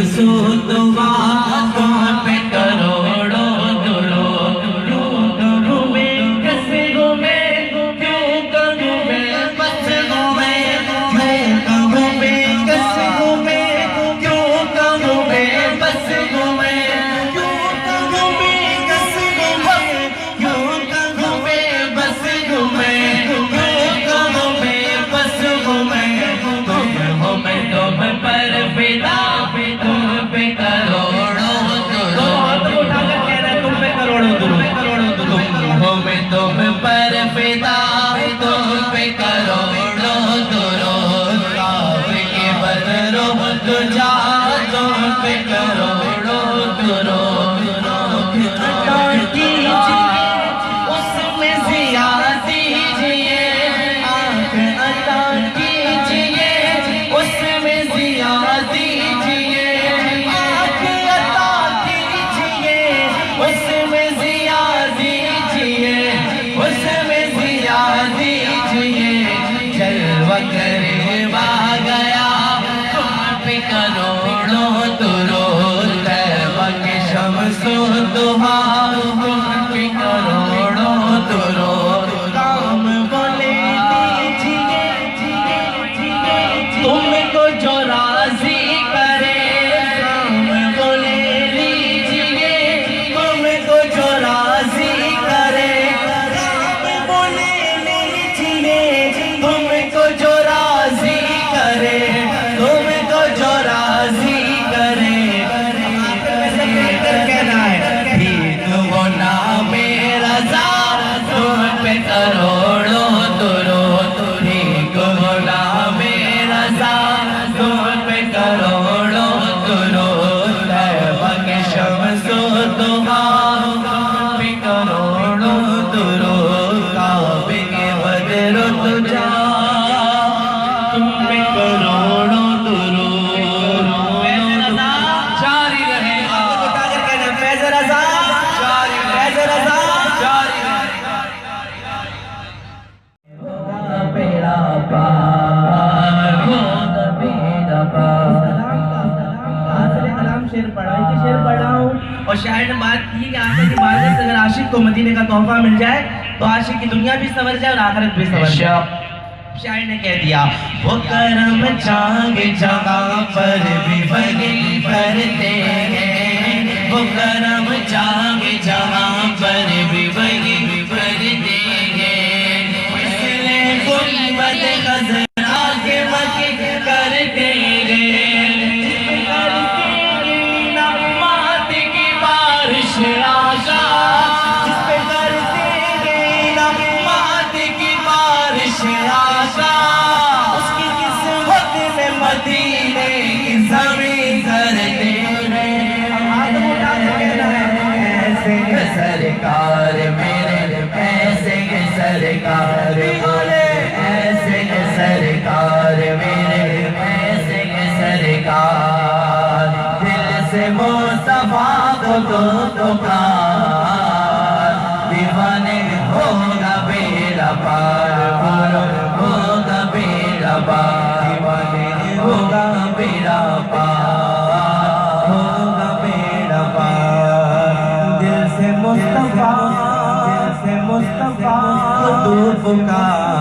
शमसुद्दौला तुम पे करोड़ों दुरूद। घूमे कैसे घूमे क्यों कहूँ मैं बस घूमे, क्यों घूमे कैसे घूमे क्यों कहूँ मैं बस घूमे, क्यों कहूँ मैं कैसे घूमे क्यों कहूँ मैं बस घूमे, क्यों कहूँ मैं बस घूमे। तुम हो मैं तुम पर फिदा, तुम पे करोड़ों दुरूद। तुम उठाकर कह रहे तुम पे करोड़ों दुरूद। तुम हो मैं तुम पर फिदा, तुम पे करोड़ों दुरूद। काबे के बदरों तुझा तुम पे करोड़ों दुरूद। अता कीजिए उसमें ज़िया दीजिए, आँख अता कीजिए उसमें ज़िया दीजिए, आँख अता कीजिए उसमें ज़िया दीजिए, उसमें ज़िया दीजिए। जलवा करवा गया तुम पे करोड़ों दुरूद। तैबा के शमसुद्दौला तुम पे करोड़ों दुरूद। काम बोले दीजिए तुमको जो राजी करे, काम बोले लीजिए तुमको जो राजी करे, काम बोले लीजिए तुमको जो राजी करे, तुमको जो राजी करे। कहना है ठीक वो नाम रज़ा तुम पे करोड़ों दुरूद। ठीक वो नाम रज़ा तुम पे करोड़ों दुरूद। तैबा के शमसुद्दौला तुम पे करोड़ों दुरूद। काबे के बदरों तुझा तुम पे करोड़ों दुरूद। जारी रहेगा फैज़ रज़ा, फैज़ रज़ा जारी रहेगा। बेड़ा पार होगा बेड़ा पार। कलाम शेर पढ़ा, ये शेर पढ़ा हूँ और शायर ने बात की कि आखिर की बात अगर आशिक को मदीने का तोहफा मिल जाए तो आशिक की दुनिया भी संवर जाए और आखिरत भी संवर जाए। शायर ने कह दिया वो करम चांगे जगह पर भी बगे करते हैं, वो करम चांगे जगह पर भी बगे करते हैं। इसलिए गुंबद खज़रा के मके करते हैं, मात की बारिश आशा जिस पे करते हैं ना मात की बारिश आशा, उसकी किस्मत में मदीने की ज़मीन करते हैं। ऐसे सरकार मेरे, ऐसे सरकार बोले, ऐसे सरकार मेरे, ऐसे सरकार। दिल से मुस्तफा को तो पुकार, दीवाने होगा बेड़ा पार, बोलो होगा बेड़ा पार, दीवाने होगा बेड़ा पार, होगा बेड़ा पार। दिल से मुस्तफा को तो पुकार,